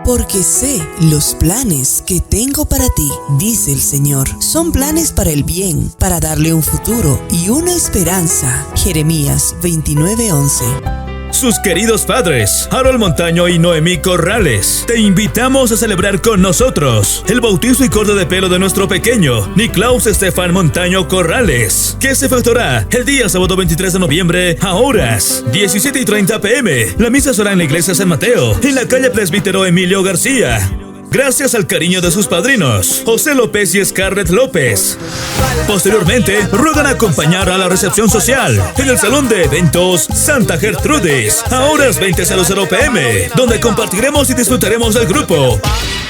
Porque sé los planes que tengo para ti, dice el Señor. Son planes para el bien, para darle un futuro y una esperanza. Jeremías 29:11. Sus queridos padres, Harold Montaño y Noemí Corrales, te invitamos a celebrar con nosotros el bautizo y corte de pelo de nuestro pequeño Niklaus Estefan Montaño Corrales, que se efectuará el día sábado 23 de noviembre a horas 17:30 p.m. La misa será en la iglesia San Mateo, en la calle Presbítero Emilio García. Gracias al cariño de sus padrinos, José López y Scarlett López. Posteriormente, ruegan acompañar a la recepción social en el Salón de Eventos Santa Gertrudis a horas 20:00 p.m., donde compartiremos y disfrutaremos del grupo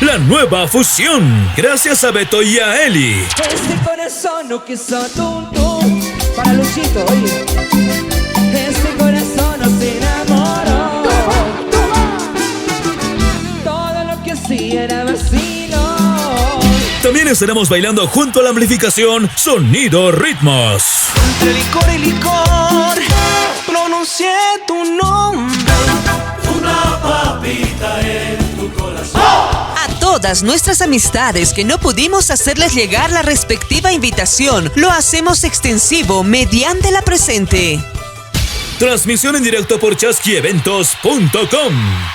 La Nueva Fusión. Gracias a Beto y a Eli. Este corazón no quiso tum para Luchito, oye. Este corazón no se enamoró. Todo lo que sí era vacilo. También estaremos bailando junto a la amplificación Sonido Ritmos. Entre licor y licor pronuncié tu nombre. Una papita en tu corazón. A todas nuestras amistades que no pudimos hacerles llegar la respectiva invitación, lo hacemos extensivo mediante la presente. Transmisión en directo por chasquieventos.com.